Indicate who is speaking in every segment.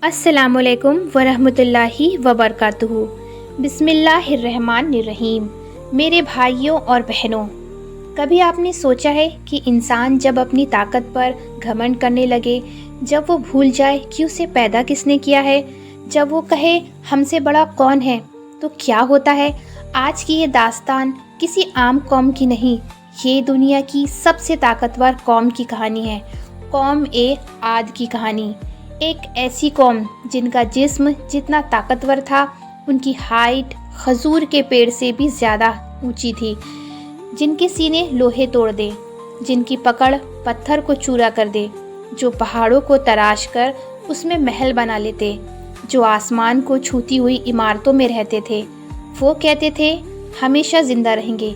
Speaker 1: السلام علیکم ورحمۃ اللہ وبرکاتہ۔ بسم اللہ الرحمن الرحیم۔ میرے بھائیوں اور بہنوں، کبھی آپ نے سوچا ہے کہ انسان جب اپنی طاقت پر گھمنڈ کرنے لگے، جب وہ بھول جائے کہ اسے پیدا کس نے کیا ہے، جب وہ کہے ہم سے بڑا کون ہے، تو کیا ہوتا ہے؟ آج کی یہ داستان کسی عام قوم کی نہیں، یہ دنیا کی سب سے طاقتور قوم کی کہانی ہے، قوم عاد کی کہانی۔ ایک ایسی قوم جن کا جسم جتنا طاقتور تھا، ان کی ہائٹ کھجور کے پیڑ سے بھی زیادہ اونچی تھی، جن کے سینے لوہے توڑ دے، جن کی پکڑ پتھر کو چورا کر دے، جو پہاڑوں کو تراش کر اس میں محل بنا لیتے، جو آسمان کو چھوتی ہوئی عمارتوں میں رہتے تھے۔ وہ کہتے تھے ہمیشہ زندہ رہیں گے،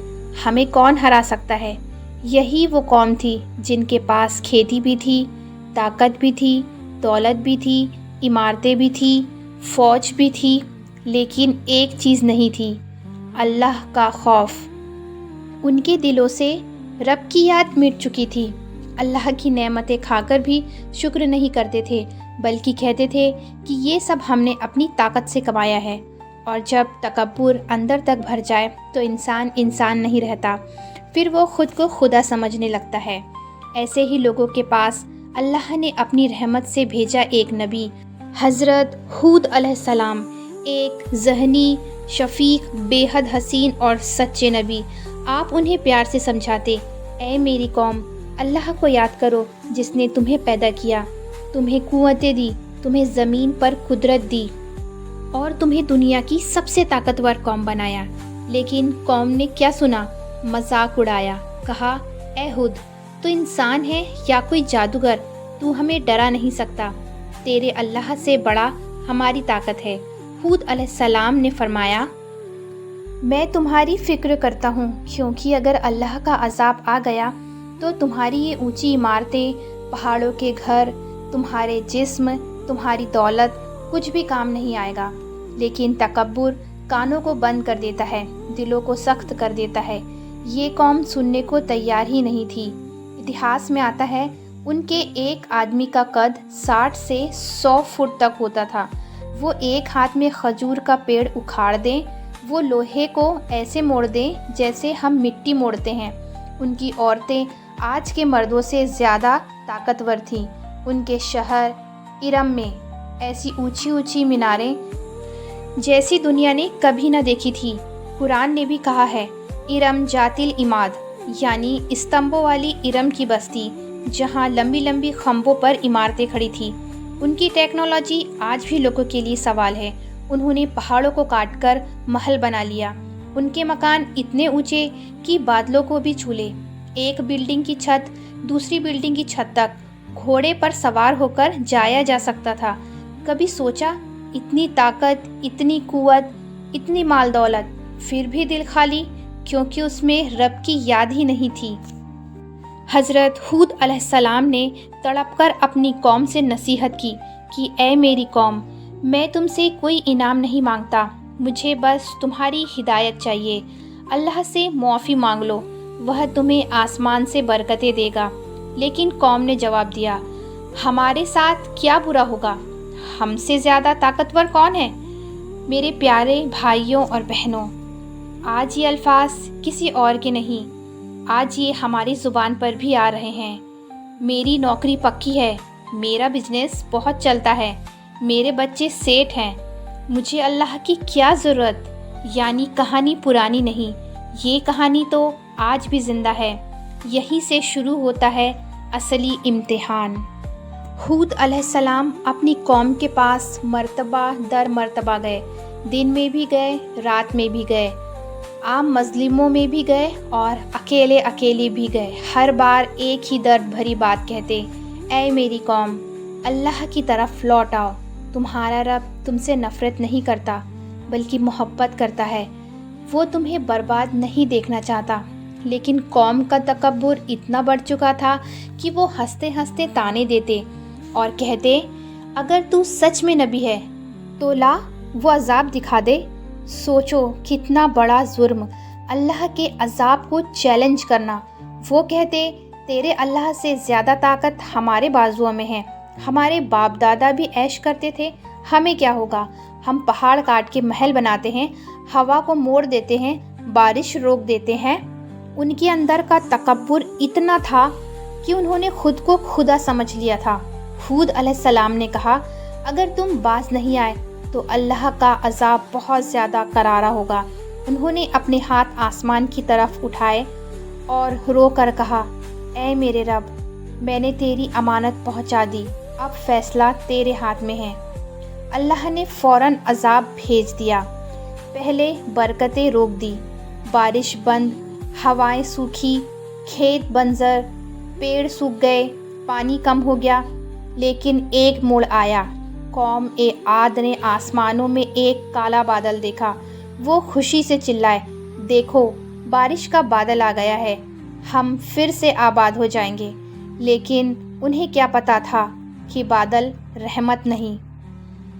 Speaker 1: ہمیں کون ہرا سکتا ہے۔ یہی وہ قوم تھی جن کے پاس کھیتی بھی تھی، طاقت بھی تھی، دولت بھی تھی، عمارتیں بھی تھی، فوج بھی تھی، لیکن ایک چیز نہیں تھی، اللہ کا خوف۔ ان کے دلوں سے رب کی یاد مٹ چکی تھی، اللہ کی نعمتیں کھا کر بھی شکر نہیں کرتے تھے، بلکہ کہتے تھے کہ یہ سب ہم نے اپنی طاقت سے کمایا ہے۔ اور جب تکبر اندر تک بھر جائے تو انسان انسان نہیں رہتا، پھر وہ خود کو خدا سمجھنے لگتا ہے۔ ایسے ہی لوگوں کے پاس اللہ نے اپنی رحمت سے بھیجا ایک نبی، حضرت ہود علیہ السلام، ایک ذہنی، شفیق، بے حد حسین اور سچے نبی۔ آپ انہیں پیار سے سمجھاتے، اے میری قوم، اللہ کو یاد کرو جس نے تمہیں پیدا کیا، تمہیں قوتیں دی، تمہیں زمین پر قدرت دی اور تمہیں دنیا کی سب سے طاقتور قوم بنایا۔ لیکن قوم نے کیا سنا؟ مذاق اڑایا، کہا اے ہود، تو انسان ہے یا کوئی جادوگر؟ تو ہمیں ڈرا نہیں سکتا، تیرے اللہ سے بڑا ہماری طاقت ہے۔ ہود علیہ السلام نے فرمایا، میں تمہاری فکر کرتا ہوں، کیونکہ اگر اللہ کا عذاب آ گیا تو تمہاری یہ اونچی عمارتیں، پہاڑوں کے گھر، تمہارے جسم، تمہاری دولت کچھ بھی کام نہیں آئے گا۔ لیکن تکبر کانوں کو بند کر دیتا ہے، دلوں کو سخت کر دیتا ہے۔ یہ قوم سننے کو تیار ہی نہیں تھی۔ اتہاس میں آتا ہے ان کے ایک آدمی کا قد 60 سے 100 فٹ تک ہوتا تھا۔ وہ ایک ہاتھ میں کھجور کا پیڑ اکھاڑ دیں، وہ لوہے کو ایسے موڑ دیں جیسے ہم مٹی موڑتے ہیں۔ ان کی عورتیں آج کے مردوں سے زیادہ طاقتور تھیں۔ ان کے شہر ارم میں ایسی اونچی اونچی میناریں جیسی دنیا نے کبھی نہ دیکھی تھی۔ قرآن نے بھی کہا ہے، ارم ذات العماد، یعنی استمبوں والی ارم کی بستی، جہاں لمبی لمبی کھمبوں پر عمارتیں کھڑی تھیں۔ ان کی ٹیکنالوجی آج بھی لوگوں کے لیے سوال ہے۔ انہوں نے پہاڑوں کو کاٹ کر محل بنا لیا۔ ان کے مکان اتنے اونچے کہ بادلوں کو بھی چھو لے۔ ایک بلڈنگ کی چھت دوسری بلڈنگ کی چھت تک گھوڑے پر سوار ہو کر جایا جا سکتا تھا۔ کبھی سوچا اتنی طاقت، اتنی قوت، اتنی مال دولت، پھر بھی دل خالی، کیونکہ اس میں رب کی یاد ہی نہیں تھی۔ حضرت ہود علیہ السلام نے تڑپ کر اپنی قوم سے نصیحت کی کہ اے میری قوم، میں تم سے کوئی انعام نہیں مانگتا، مجھے بس تمہاری ہدایت چاہیے۔ اللہ سے معافی مانگ لو، وہ تمہیں آسمان سے برکتیں دے گا۔ لیکن قوم نے جواب دیا، ہمارے ساتھ کیا برا ہوگا؟ ہم سے زیادہ طاقتور کون ہے؟ میرے پیارے بھائیوں اور بہنوں، آج یہ الفاظ کسی اور کے نہیں، آج یہ ہماری زبان پر بھی آ رہے ہیں۔ میری نوکری پکی ہے، میرا بزنس بہت چلتا ہے، میرے بچے سیٹ ہیں، مجھے اللہ کی کیا ضرورت؟ یعنی کہانی پرانی نہیں، یہ کہانی تو آج بھی زندہ ہے۔ یہیں سے شروع ہوتا ہے اصلی امتحان۔ ہود علیہ السلام اپنی قوم کے پاس مرتبہ در مرتبہ گئے، دن میں بھی گئے، رات میں بھی گئے، عام مظلوموں میں بھی گئے اور اکیلے اکیلے بھی گئے۔ ہر بار ایک ہی درد بھری بات کہتے، اے میری قوم، اللہ کی طرف لوٹ آؤ، تمہارا رب تم سے نفرت نہیں کرتا بلکہ محبت کرتا ہے، وہ تمہیں برباد نہیں دیکھنا چاہتا۔ لیکن قوم کا تکبر اتنا بڑھ چکا تھا کہ وہ ہنستے ہنستے طعنے دیتے اور کہتے، اگر تو سچ میں نبی ہے تو لا وہ عذاب دکھا دے۔ سوچو کتنا بڑا جرم، اللہ کے عذاب کو چیلنج کرنا۔ وہ کہتے، تیرے اللہ سے زیادہ طاقت ہمارے بازوؤں میں ہے، ہمارے باپ دادا بھی عیش کرتے تھے، ہمیں کیا ہوگا؟ ہم پہاڑ کاٹ کے محل بناتے ہیں، ہوا کو موڑ دیتے ہیں، بارش روک دیتے ہیں۔ ان کے اندر کا تکبر اتنا تھا کہ انہوں نے خود کو خدا سمجھ لیا تھا۔ ہود علیہ السلام نے کہا، اگر تم باز نہیں آئے تو اللہ کا عذاب بہت زیادہ کرارا ہوگا۔ انہوں نے اپنے ہاتھ آسمان کی طرف اٹھائے اور رو کر کہا، اے میرے رب، میں نے تیری امانت پہنچا دی، اب فیصلہ تیرے ہاتھ میں ہے۔ اللہ نے فوراً عذاب بھیج دیا۔ پہلے برکتیں روک دی، بارش بند، ہوائیں سوکھی، کھیت بنجر، پیڑ سوکھ گئے، پانی کم ہو گیا۔ لیکن ایک موڑ آیا۔ قوم عاد نے آسمانوں میں ایک کالا بادل دیکھا۔ وہ خوشی سے چلائے، دیکھو بارش کا بادل آ گیا ہے، ہم پھر سے آباد ہو جائیں گے۔ لیکن انہیں کیا پتا تھا کہ بادل رحمت نہیں،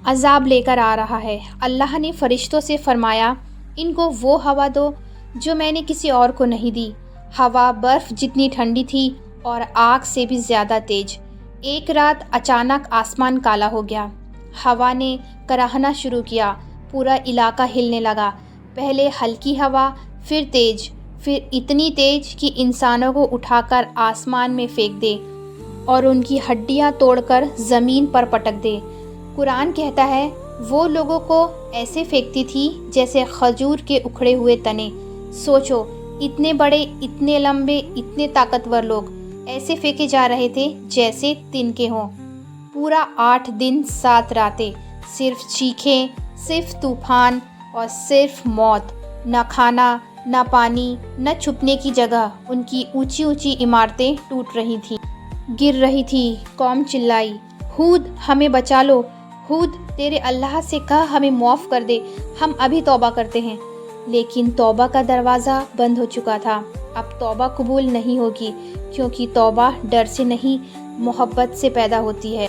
Speaker 1: عذاب لے کر آ رہا ہے۔ اللہ نے فرشتوں سے فرمایا، ان کو وہ ہوا دو جو میں نے کسی اور کو نہیں دی۔ ہوا برف جتنی ٹھنڈی تھی اور آگ سے بھی زیادہ تیز۔ ایک رات اچانک آسمان کالا ہو گیا، ہوا نے کراہنا شروع کیا، پورا علاقہ ہلنے لگا۔ پہلے ہلکی ہوا، پھر تیز، پھر اتنی تیز کہ انسانوں کو اٹھا کر آسمان میں پھینک دے اور ان کی ہڈیاں توڑ کر زمین پر پٹک دے۔ قرآن کہتا ہے، وہ لوگوں کو ایسے پھینکتی تھی جیسے کھجور کے اکھڑے ہوئے تنے۔ سوچو، اتنے بڑے، اتنے لمبے، اتنے طاقتور لوگ ایسے پھینکے جا رہے تھے جیسے تنکے ہوں۔ پورا 8 دن 7 راتیں، صرف چیخیں، صرف طوفان اور صرف موت۔ نہ کھانا، نہ پانی، نہ چھپنے کی جگہ۔ ان کی اونچی اونچی عمارتیں ٹوٹ رہی تھیں، گر رہی تھی۔ قوم چلائی، ہود ہمیں بچا لو، ہود تیرے اللہ سے کہہ ہمیں معاف کر دے، ہم ابھی توبہ کرتے ہیں۔ لیکن توبہ کا دروازہ بند ہو چکا تھا۔ اب توبہ قبول نہیں ہوگی، کیونکہ توبہ ڈر سے نہیں، محبت سے پیدا ہوتی ہے۔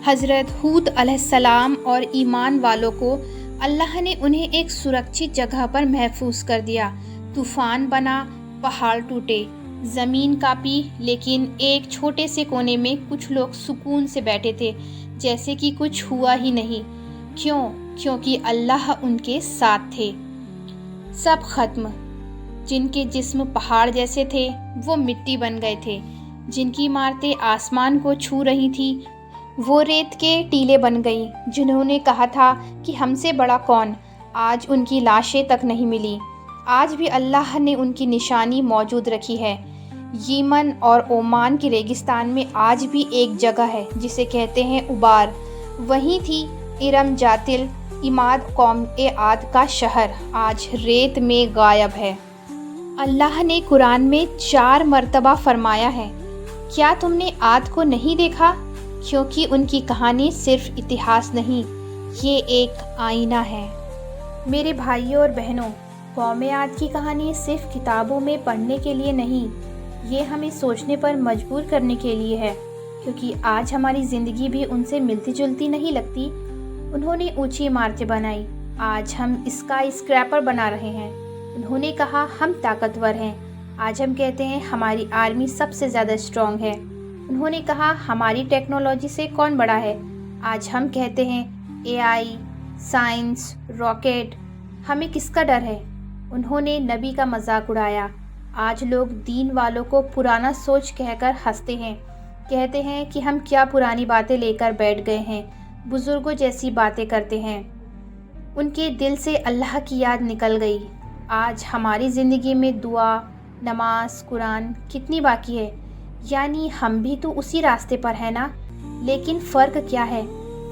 Speaker 1: حضرت ہود علیہ السلام اور ایمان والوں کو اللہ نے انہیں ایک سرکشت جگہ پر محفوظ کر دیا۔ طوفان بنا، پہاڑ ٹوٹے، زمین کانپی، لیکن ایک چھوٹے سے کونے میں کچھ لوگ سکون سے بیٹھے تھے، جیسے کہ کچھ ہوا ہی نہیں۔ کیوں؟ کیونکہ اللہ ان کے ساتھ تھے۔ سب ختم۔ جن کے جسم پہاڑ جیسے تھے وہ مٹی بن گئے تھے، جن کی عمارتیں آسمان کو چھو رہی تھیں وہ ریت کے ٹیلے بن گئیں۔ جنہوں نے کہا تھا کہ ہم سے بڑا کون، آج ان کی لاشیں تک نہیں ملی۔ آج بھی اللہ نے ان کی نشانی موجود رکھی ہے۔ یمن اور عمان کے ریگستان میں آج بھی ایک جگہ ہے جسے کہتے ہیں ابار، وہیں تھی ارم جاتل عماد قوم عاد کا شہر، آج ریت میں غائب ہے۔ اللہ نے قرآن میں 4 مرتبہ فرمایا ہے، کیا تم نے عاد کو نہیں دیکھا؟ کیونکہ ان کی کہانی صرف اتہاس نہیں، یہ ایک آئینہ ہے۔ میرے بھائیوں اور بہنوں، قوم عاد کی کہانی صرف کتابوں میں پڑھنے کے لیے نہیں، یہ ہمیں سوچنے پر مجبور کرنے کے لیے ہے، کیونکہ آج ہماری زندگی بھی ان سے ملتی جلتی نہیں لگتی۔ انہوں نے اونچی عمارتیں بنائی، آج ہم اسکائی اسکریپر بنا رہے ہیں۔ انہوں نے کہا ہم طاقتور ہیں، آج ہم کہتے ہیں ہماری آرمی سب سے زیادہ اسٹرانگ ہے۔ انہوں نے کہا ہماری ٹیکنالوجی سے کون بڑا ہے، آج ہم کہتے ہیں AI، سائنس، راکٹ، ہمیں کس کا ڈر ہے۔ انہوں نے نبی کا مذاق اڑایا، آج لوگ دین والوں کو پرانا سوچ کہہ کر ہنستے ہیں، کہتے ہیں کہ ہم کیا پرانی باتیں لے کر بیٹھ گئے ہیں، بزرگوں جیسی باتیں کرتے ہیں۔ ان کے دل سے اللہ کی یاد نکل گئی۔ آج ہماری زندگی میں دعا، نماز، قرآن کتنی باقی ہے، یعنی ہم بھی تو اسی راستے پر ہیں نا۔ لیکن فرق کیا ہے؟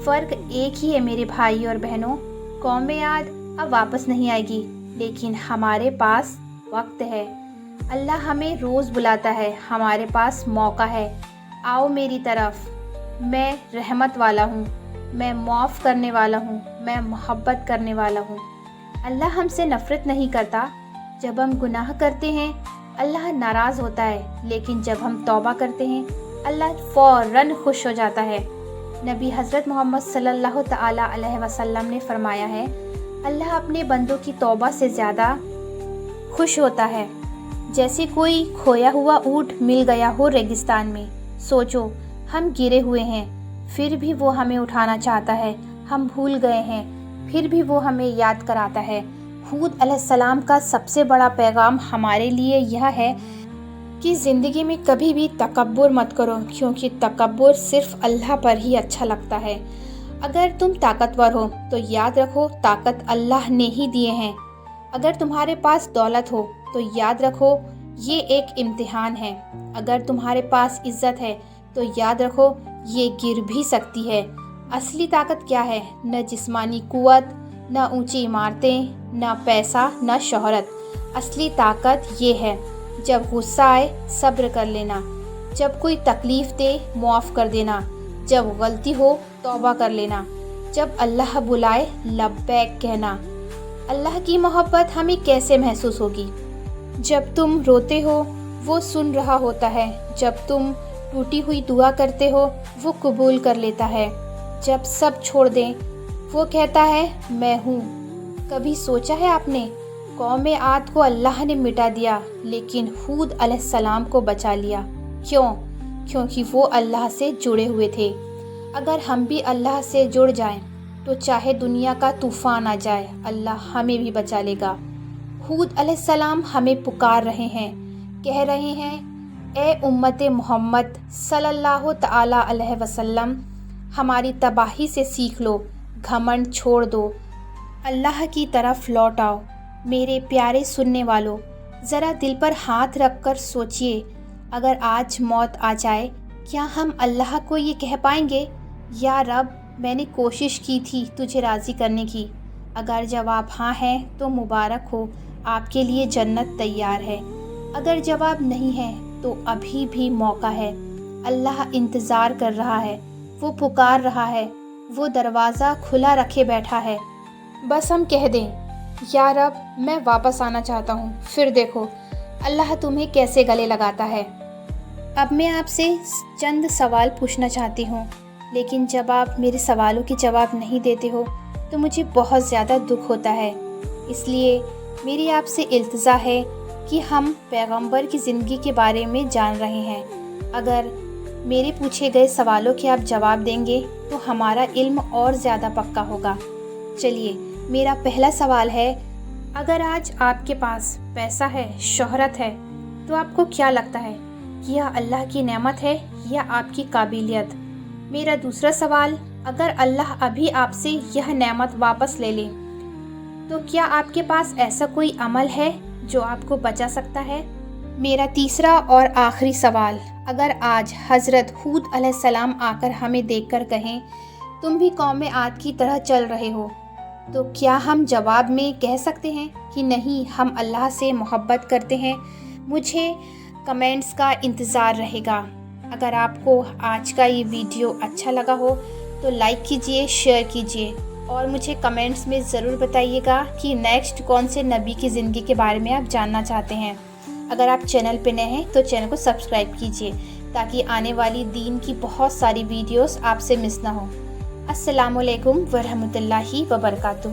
Speaker 1: فرق ایک ہی ہے میرے بھائی اور بہنوں، قوم عاد اب واپس نہیں آئے گی، لیکن ہمارے پاس وقت ہے۔ اللہ ہمیں روز بلاتا ہے، ہمارے پاس موقع ہے۔ آؤ میری طرف، میں رحمت والا ہوں، میں معاف کرنے والا ہوں، میں محبت کرنے والا ہوں۔ اللہ ہم سے نفرت نہیں کرتا۔ جب ہم گناہ کرتے ہیں اللہ ناراض ہوتا ہے، لیکن جب ہم توبہ کرتے ہیں اللہ فوراً خوش ہو جاتا ہے۔ نبی حضرت محمد صلی اللہ تعالی علیہ وسلم نے فرمایا ہے، اللہ اپنے بندوں کی توبہ سے زیادہ خوش ہوتا ہے جیسے کوئی کھویا ہوا اونٹ مل گیا ہو ریگستان میں۔ سوچو، ہم گرے ہوئے ہیں، پھر بھی وہ ہمیں اٹھانا چاہتا ہے. ہم بھول گئے ہیں پھر بھی وہ ہمیں یاد کراتا ہے. ہود علیہ السلام کا سب سے بڑا پیغام ہمارے لیے یہ ہے کہ زندگی میں کبھی بھی تکبر مت کرو، کیونکہ تکبر صرف اللہ پر ہی اچھا لگتا ہے. اگر تم طاقتور ہو تو یاد رکھو طاقت اللہ نے ہی دیے ہیں. اگر تمہارے پاس دولت ہو تو یاد رکھو یہ ایک امتحان ہے. اگر تمہارے پاس عزت ہے تو یاد رکھو یہ گر بھی سکتی ہے. اصلی طاقت کیا ہے؟ نہ جسمانی قوت، نہ اونچی عمارتیں، نہ پیسہ، نہ شہرت. اصلی طاقت یہ ہے جب غصہ آئے صبر کر لینا، جب کوئی تکلیف دے معاف کر دینا، جب غلطی ہو توبہ کر لینا، جب اللہ بلائے لبیک کہنا. اللہ کی محبت ہمیں کیسے محسوس ہوگی؟ جب تم روتے ہو وہ سن رہا ہوتا ہے، جب تم ٹوٹی ہوئی دعا کرتے ہو وہ قبول کر لیتا ہے، جب سب چھوڑ دیں وہ کہتا ہے میں ہوں. کبھی سوچا ہے آپ نے قوم عاد کو اللہ نے مٹا دیا لیکن ہود علیہ السلام کو بچا لیا؟ کیوں؟ کیونکہ وہ اللہ سے جڑے ہوئے تھے. اگر ہم بھی اللہ سے جڑ جائیں تو چاہے دنیا کا طوفان آ جائے اللہ ہمیں بھی بچا لے گا. ہود علیہ السلام ہمیں پکار رہے ہیں، کہہ رہے ہیں اے امت محمد صلی اللہ تعالی علیہ وسلم، ہماری تباہی سے سیکھ لو، گھمنڈ چھوڑ دو، اللہ کی طرف لوٹ آؤ. میرے پیارے سننے والوں، ذرا دل پر ہاتھ رکھ کر سوچئے، اگر آج موت آ جائے کیا ہم اللہ کو یہ کہہ پائیں گے یا رب میں نے کوشش کی تھی تجھے راضی کرنے کی؟ اگر جواب ہاں ہے تو مبارک ہو، آپ کے لیے جنت تیار ہے. اگر جواب نہیں ہے تو ابھی بھی موقع ہے. اللہ انتظار کر رہا ہے، وہ پکار رہا ہے، وہ دروازہ کھلا رکھے بیٹھا ہے. بس ہم کہہ دیں یا رب میں واپس آنا چاہتا ہوں، پھر دیکھو اللہ تمہیں کیسے گلے لگاتا ہے. اب میں آپ سے چند سوال پوچھنا چاہتی ہوں، لیکن جب آپ میرے سوالوں کے جواب نہیں دیتے ہو تو مجھے بہت زیادہ دکھ ہوتا ہے. اس لیے میری آپ سے التجا ہے کہ ہم پیغمبر کی زندگی کے بارے میں جان رہے ہیں. اگر میرے پوچھے گئے سوالوں کے آپ جواب دیں گے تو ہمارا علم اور زیادہ پکا ہوگا. چلیے میرا پہلا سوال ہے، اگر آج آپ کے پاس پیسہ ہے، شہرت ہے، تو آپ کو کیا لگتا ہے کہ یہ اللہ کی نعمت ہے یا آپ کی قابلیت؟ میرا دوسرا سوال، اگر اللہ ابھی آپ سے یہ نعمت واپس لے لے تو کیا آپ کے پاس ایسا کوئی عمل ہے جو آپ کو بچا سکتا ہے؟ میرا تیسرا اور آخری سوال، اگر آج حضرت ہود علیہ السلام آ کر ہمیں دیکھ کر کہیں تم بھی قوم عاد کی طرح چل رہے ہو، تو کیا ہم جواب میں کہہ سکتے ہیں کہ نہیں ہم اللہ سے محبت کرتے ہیں؟ مجھے کمنٹس کا انتظار رہے گا. اگر آپ کو آج کا یہ ویڈیو اچھا لگا ہو تو لائک کیجئے، شیئر کیجئے اور مجھے کمنٹس میں ضرور بتائیے گا کہ نیکسٹ کون سے نبی کی زندگی کے بارے میں آپ جاننا چاہتے ہیں. اگر آپ چینل پہ نئے ہیں تو چینل کو سبسکرائب کیجئے تاکہ آنے والی دین کی بہت ساری ویڈیوز آپ سے مس نہ ہو. السلام علیکم ورحمۃ اللہ وبرکاتہ.